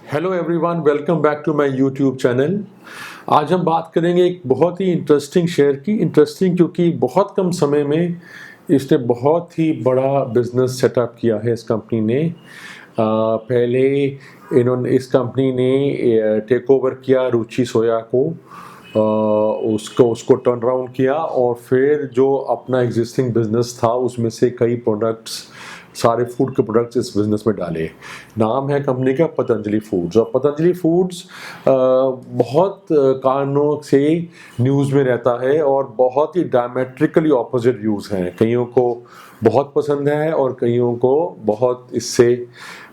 Hello everyone, welcome back to my YouTube channel. आज हम बात करेंगे एक बहुत ही इंटरेस्टिंग शेयर की। इंटरेस्टिंग क्योंकि बहुत कम समय में इसने बहुत ही बड़ा बिजनेस सेटअप किया है इस कंपनी ने। पहले इन्होंने इस कंपनी ने टेक ओवर किया रुचि सोया को, उसको टर्न अराउंड किया और फिर जो अपना एग्जिस्टिंग बिजनेस था उसमें से कई प्रोडक्ट्स, सारे फूड के प्रोडक्ट्स इस बिज़नेस में डाले। नाम है कंपनी का पतंजलि फूड्स। और पतंजलि फूड्स बहुत कारणों से न्यूज़ में रहता है और बहुत ही डायमेट्रिकली ऑपोजिट व्यूज़ हैं। कईयों को बहुत पसंद है और कईयों को बहुत इससे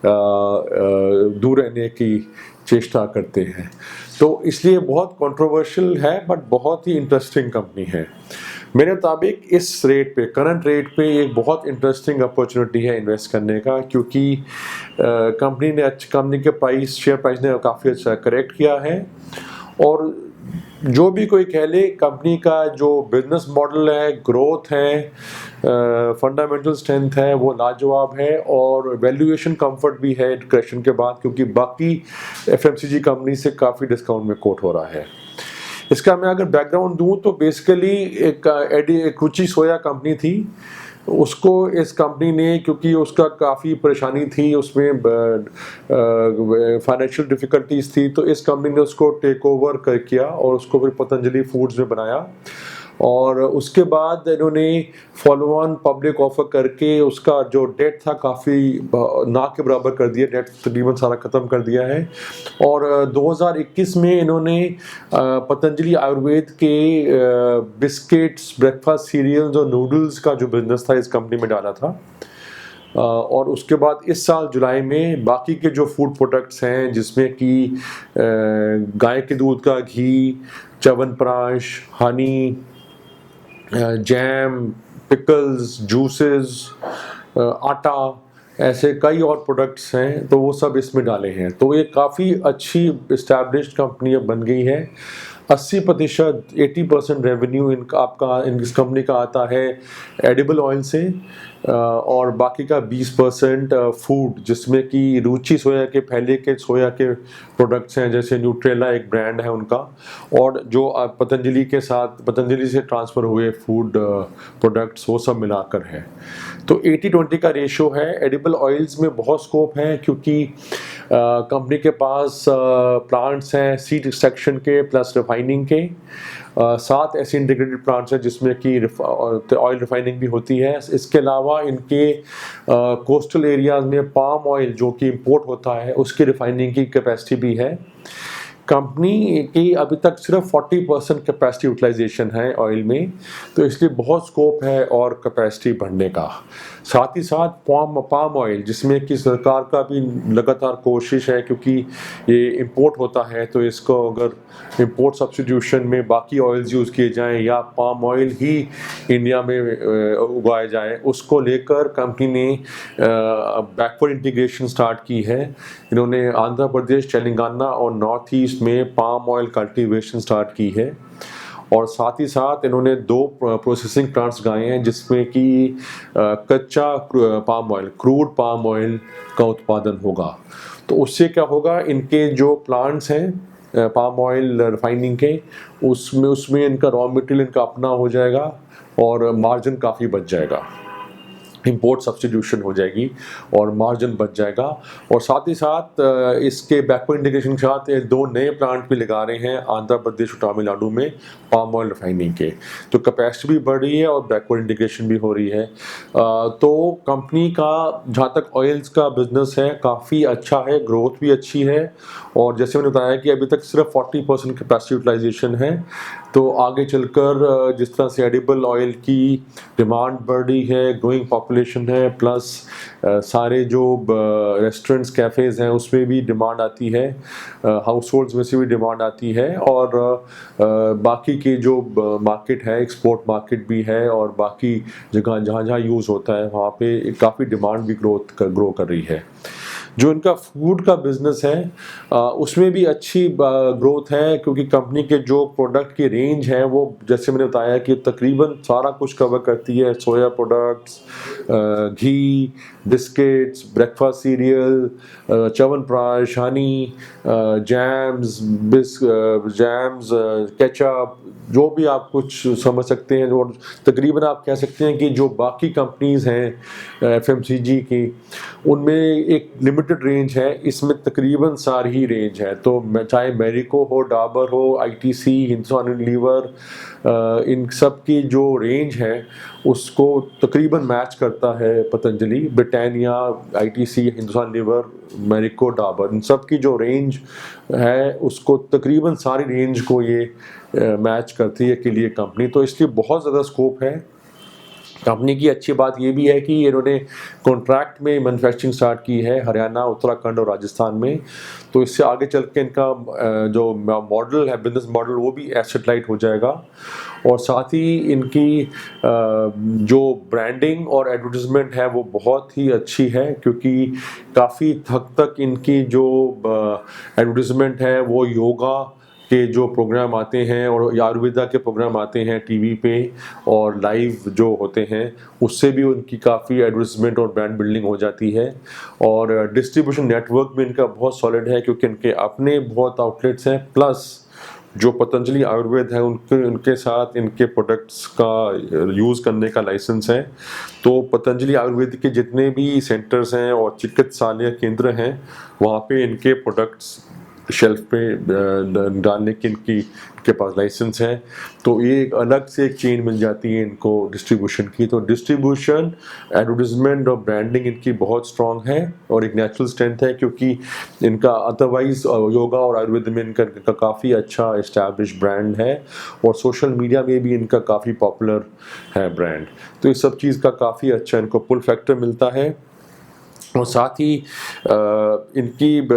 दूर रहने की चेष्टा करते हैं। तो इसलिए बहुत कंट्रोवर्शियल है बट बहुत ही इंटरेस्टिंग कंपनी है। मेरे मुताबिक इस रेट पे, करंट रेट पे एक बहुत इंटरेस्टिंग अपॉर्चुनिटी है इन्वेस्ट करने का, क्योंकि कंपनी के शेयर प्राइस ने काफ़ी अच्छा करेक्ट किया है। और जो भी कोई कह ले, कंपनी का जो बिजनेस मॉडल है, ग्रोथ है, फंडामेंटल स्ट्रेंथ है, वो लाजवाब है। और वैल्यूएशन कंफर्ट भी है करेक्शन के बाद, क्योंकि बाकी एफएमसीजी कंपनी से काफ़ी डिस्काउंट में कोट हो रहा है। इसका मैं अगर बैकग्राउंड दूं तो बेसिकली एक रुचि सोया कंपनी थी, उसको इस कंपनी ने, क्योंकि उसका काफ़ी परेशानी थी, उसमें फाइनेंशियल डिफ़िकल्टीज थी, तो इस कंपनी ने उसको टेक ओवर किया और उसको फिर पतंजलि फूड्स में बनाया। और उसके बाद इन्होंने फॉलो ऑन पब्लिक ऑफर करके उसका जो डेट था काफ़ी ना के बराबर कर दिया, डेट तकरीबन सारा ख़त्म कर दिया है। और 2021 में इन्होंने पतंजलि आयुर्वेद के बिस्किट्स, ब्रेकफास्ट सीरियल्स और नूडल्स का जो बिज़नेस था इस कंपनी में डाला था। और उसके बाद इस साल जुलाई में बाकी के जो फूड प्रोडक्ट्स हैं, जिसमें कि गाय के दूध का घी, chyawanprash, honey, jam, pickles, juices, आटा, ऐसे कई और प्रोडक्ट्स हैं, तो वो सब इसमें डाले हैं। तो ये काफ़ी अच्छी इस्टेब्लिश्ड कंपनी बन गई है। 80% रेवेन्यू इस कंपनी का आता है एडिबल ऑयल से, और बाकी का 20% फूड, जिसमें कि रुचि सोया के पहले के सोया के प्रोडक्ट्स हैं, जैसे न्यूट्रेला एक ब्रांड है उनका, और जो पतंजलि से ट्रांसफ़र हुए फूड प्रोडक्ट्स, वो सब मिलाकर है। तो 80-20 का रेशो है। एडिबल ऑयल्स में बहुत स्कोप है, क्योंकि कंपनी के पास प्लांट्स हैं सीड एक्सट्रैक्शन के प्लस रिफाइनिंग के, 7 ऐसे इंटीग्रेटेड प्लांट्स हैं जिसमें कि ऑयल रिफाइनिंग भी होती है। इसके अलावा इनके कोस्टल एरियाज़ में पाम ऑयल जो कि इंपोर्ट होता है उसकी रिफाइनिंग की कैपेसिटी भी है। कंपनी की अभी तक सिर्फ 40% कैपेसिटी यूटिलाइजेशन है ऑयल में, तो इसलिए बहुत स्कोप है और कैपेसिटी बढ़ने का। साथ ही साथ पाम ऑयल, जिसमें कि सरकार का भी लगातार कोशिश है, क्योंकि ये इंपोर्ट होता है, तो इसको अगर इंपोर्ट सब्स्टिट्यूशन में बाकी ऑयल्स यूज़ किए जाएं या पाम ऑयल ही इंडिया में उगाए जाए, उसको लेकर कंपनी ने बैकवर्ड इंटीग्रेशन स्टार्ट की है। इन्होंने आंध्र प्रदेश, तेलंगाना और नॉर्थ ईस्ट में पाम ऑयल कल्टीवेशन स्टार्ट की है। और साथ ही साथ इन्होंने 2 प्रोसेसिंग प्लांट्स लगाए हैं, जिसमें कि कच्चा palm oil, crude palm oil का उत्पादन होगा। तो उससे क्या होगा, इनके जो प्लांट्स हैं पाम ऑयल रिफाइनिंग के, उसमें इनका रॉ मटेरियल इनका अपना हो जाएगा और मार्जिन काफ़ी बच जाएगा, इंपोर्ट सब्स्टिट्यूशन हो जाएगी और मार्जिन बच जाएगा। और साथ ही साथ इसके बैकवर्ड इंटीग्रेशन के साथ 2 नए प्लांट भी लगा रहे हैं आंध्र प्रदेश और तमिलनाडु में पाम ऑयल रिफाइनिंग के, तो कैपेसिटी भी बढ़ रही है और बैकवर्ड इंटीग्रेशन भी हो रही है। तो कंपनी का जहाँ तक ऑयल्स का बिजनेस है काफ़ी अच्छा है, ग्रोथ भी अच्छी है। और जैसे मैंने बताया कि अभी तक सिर्फ 40% कैपेसिटी यूटिलाइजेशन है, तो आगे चलकर जिस तरह से एडिबल ऑयल की डिमांड बढ़ रही है, ग्रोइंग पॉपुलेशन है, प्लस सारे जो रेस्टोरेंट्स, कैफ़ेज़ हैं उसमें भी डिमांड आती है, हाउस होल्ड्स में से भी डिमांड आती है, और बाकी के जो मार्केट है, एक्सपोर्ट मार्केट भी है, और बाकी जगह जहाँ जहाँ यूज़ होता है वहाँ पे काफ़ी डिमांड भी ग्रो कर रही है। जो इनका फूड का बिजनेस है उसमें भी अच्छी ग्रोथ है, क्योंकि कंपनी के जो प्रोडक्ट की रेंज है वो जैसे मैंने बताया कि तकरीबन सारा कुछ कवर करती है। सोया प्रोडक्ट्स, घी, biscuits, breakfast cereal, chyawanprash, honey, jams, jams, ketchup, जो भी आप कुछ समझ सकते हैं। और तकरीबन आप कह सकते हैं कि जो बाकी कंपनीज हैं एफएमसीजी की, उनमें एक लिमिटेड रेंज है, इसमें तकरीबन सारी ही रेंज है। तो चाहे मैरिको हो, डाबर हो, आईटीसी, हिंदुस्तान यूनिलीवर, इन सब की जो रेंज है उसको तकरीबन मैच करता है Patanjali. Britannia, ITC, Hindustan Lever, Marico, Dabur, इन सब की जो रेंज है उसको तकरीबन सारी रेंज को ये मैच करती है के लिए कंपनी। तो इसलिए बहुत ज़्यादा स्कोप है कंपनी की। अच्छी बात ये भी है कि इन्होंने कॉन्ट्रैक्ट में मैन्युफैक्चरिंग स्टार्ट की है हरियाणा, उत्तराखंड और राजस्थान में। तो इससे आगे चल के इनका जो मॉडल है, बिजनेस मॉडल, वो भी एसेट लाइट हो जाएगा। और साथ ही इनकी जो ब्रांडिंग और एडवर्टाइजमेंट है वो बहुत ही अच्छी है, क्योंकि काफ़ी हद तक इनकी जो एडवर्टाइजमेंट है वो योगा के जो प्रोग्राम आते हैं और आयुर्वेदा के प्रोग्राम आते हैं टीवी पे और लाइव जो होते हैं, उससे भी उनकी काफ़ी एडवर्टाइजमेंट और ब्रांड बिल्डिंग हो जाती है। और डिस्ट्रीब्यूशन नेटवर्क भी इनका बहुत सॉलिड है, क्योंकि इनके अपने बहुत आउटलेट्स हैं, प्लस जो पतंजलि आयुर्वेद है उनके साथ इनके प्रोडक्ट्स का यूज़ करने का लाइसेंस है। तो पतंजलि आयुर्वेद के जितने भी सेंटर्स हैं और चिकित्सालय केंद्र हैं, वहाँ पे इनके प्रोडक्ट्स शेल्फ पे डालने की इनके पास लाइसेंस है। तो ये एक अलग से एक चेन मिल जाती है इनको डिस्ट्रीब्यूशन की। तो डिस्ट्रीब्यूशन, एडवर्टाइजमेंट और ब्रांडिंग इनकी बहुत स्ट्रॉन्ग है और एक नेचुरल स्ट्रेंथ है, क्योंकि इनका अदरवाइज योगा और आयुर्वेद में इनका काफ़ी अच्छा इस्टेब्लिश ब्रांड है और सोशल मीडिया में भी इनका काफ़ी पॉपुलर है ब्रांड। तो इस सब चीज़ का काफ़ी अच्छा इनको पुल फैक्टर मिलता है। और साथ ही इनकी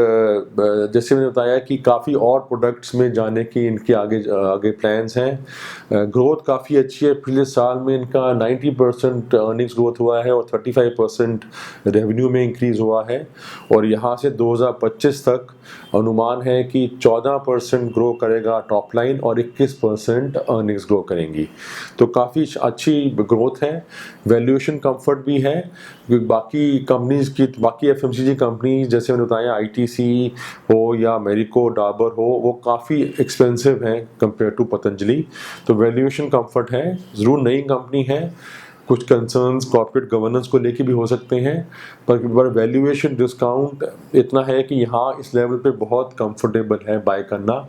जैसे मैंने बताया कि काफ़ी और प्रोडक्ट्स में जाने की इनके आगे आगे प्लान्स हैं। ग्रोथ काफ़ी अच्छी है। पिछले साल में इनका 90% अर्निंग्स ग्रोथ हुआ है और 35% रेवेन्यू में इंक्रीज़ हुआ है। और यहाँ से 2025 तक अनुमान है कि 14% ग्रो करेगा टॉप लाइन और 21% अर्निंग्स ग्रो करेंगी। तो काफ़ी अच्छी ग्रोथ है। वैल्यूएशन कंफर्ट भी है, क्योंकि बाकी कंपनीज की, बाकी एफएमसीजी कंपनी जैसे मैंने बताया आईटीसी हो या मैरिको, डाबर हो, वो काफ़ी एक्सपेंसिव हैं कंपेयर टू पतंजलि। तो वैल्यूएशन कंफर्ट है। ज़रूर नई कंपनी है, कुछ कंसर्न्स कॉर्पोरेट गवर्नेंस को लेके भी हो सकते हैं, पर वैल्यूएशन डिस्काउंट इतना है कि यहाँ इस लेवल पे बहुत कंफर्टेबल है बाय करना।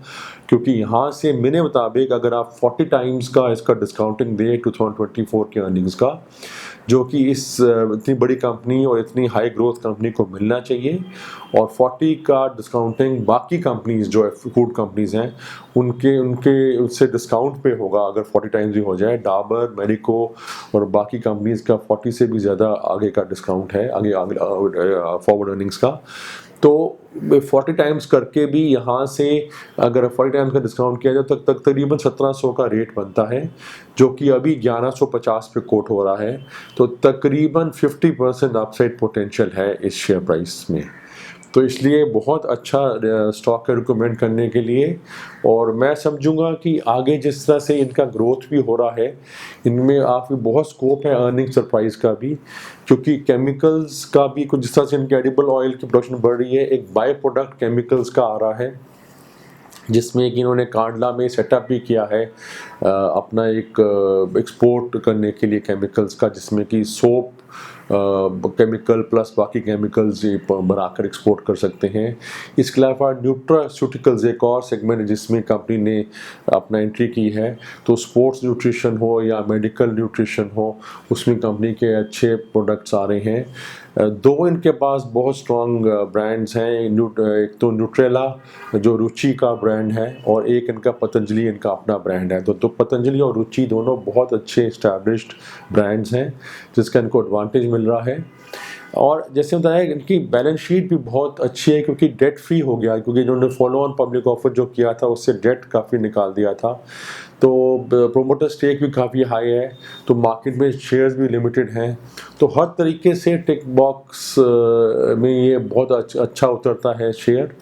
क्योंकि यहाँ से मेरे मुताबिक अगर आप 40 टाइम्स का इसका डिस्काउंटिंग दें 2024 के अर्निंग्स का, जो कि इस इतनी बड़ी कंपनी और इतनी हाई ग्रोथ कंपनी को मिलना चाहिए, और 40 का डिस्काउंटिंग बाकी कंपनीज जो फूड कंपनीज हैं उनके उससे डिस्काउंट पे होगा अगर 40 टाइम्स भी हो जाए। डाबर, मैरिको और बाकी कंपनीज का 40 से भी ज़्यादा आगे का डिस्काउंट है, आगे फॉरवर्ड अर्निंग्स का। तो 40 टाइम्स करके भी यहाँ से अगर 40 टाइम्स का डिस्काउंट किया जाए तो तकरीबन 1700 का रेट बनता है, जो कि अभी 1150 पे कोट हो रहा है। तो तकरीबन 50% अपसाइड पोटेंशियल है इस शेयर प्राइस में। तो इसलिए बहुत अच्छा स्टॉक है रिकमेंड करने के लिए। और मैं समझूंगा कि आगे जिस तरह से इनका ग्रोथ भी हो रहा है, इनमें आपकी बहुत स्कोप है अर्निंग सरप्राइज का भी, क्योंकि केमिकल्स का भी कुछ जिस तरह से इनके एडिबल ऑयल की प्रोडक्शन बढ़ रही है, एक बाय प्रोडक्ट केमिकल्स का आ रहा है, जिसमें कि इन्होंने कांडला में सेटअप भी किया है अपना एक एक्सपोर्ट करने के लिए केमिकल्स का, जिसमें कि सोप केमिकल प्लस बाकी केमिकल्स बनाकर एक्सपोर्ट कर सकते हैं। इसके अलावा न्यूट्रास्यूटिकल्स एक और सेगमेंट है जिसमें कंपनी ने अपना एंट्री की है। तो स्पोर्ट्स न्यूट्रिशन हो या मेडिकल न्यूट्रिशन हो, उसमें कंपनी के अच्छे प्रोडक्ट्स आ रहे हैं। दो इनके पास बहुत स्ट्रॉन्ग ब्रांड्स हैं, एक तो न्यूट्रेला जो रुचि का ब्रांड है, और एक इनका पतंजलि इनका अपना ब्रांड है। तो पतंजलि और रुचि दोनों बहुत अच्छे इस्टेब्लिश्ड ब्रांड्स हैं, जिसका इनको एडवांटेज मिल रहा है। और जैसे बताया इनकी बैलेंस शीट भी बहुत अच्छी है क्योंकि डेट फ्री हो गया, क्योंकि इन्होंने फॉलो ऑन पब्लिक ऑफर जो किया था उससे डेट काफ़ी निकाल दिया था। तो प्रोमोटर स्टेक भी काफ़ी हाई है, तो मार्केट में शेयर्स भी लिमिटेड हैं। तो हर तरीके से टिक बॉक्स में ये बहुत अच्छा उतरता है शेयर।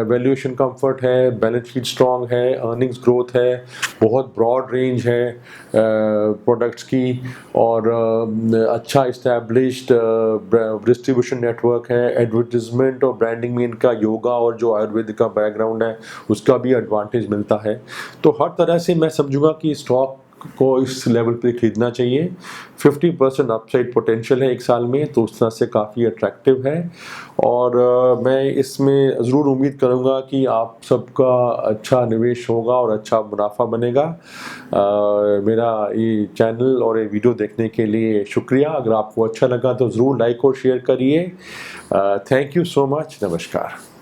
वैल्यूएशन कंफर्ट है, बैलेंस शीट स्ट्रॉन्ग है, अर्निंग्स ग्रोथ है, बहुत ब्रॉड रेंज है प्रोडक्ट्स की, और अच्छा इस्टेब्लिश्ड डिस्ट्रीब्यूशन नेटवर्क है। एडवर्टिजमेंट और ब्रांडिंग में इनका योगा और जो आयुर्वेदिक का बैकग्राउंड है उसका भी एडवांटेज मिलता है। तो हर तरह से मैं समझूंगा कि स्टॉक को इस लेवल पे खरीदना चाहिए। 50% अपसाइड पोटेंशियल है एक साल में, तो उस तरह से काफ़ी अट्रैक्टिव है। और मैं इसमें ज़रूर उम्मीद करूँगा कि आप सबका अच्छा निवेश होगा और अच्छा मुनाफा बनेगा। मेरा ये चैनल और ये वीडियो देखने के लिए शुक्रिया। अगर आपको अच्छा लगा तो ज़रूर लाइक और शेयर करिए। Thank you so much. नमस्कार।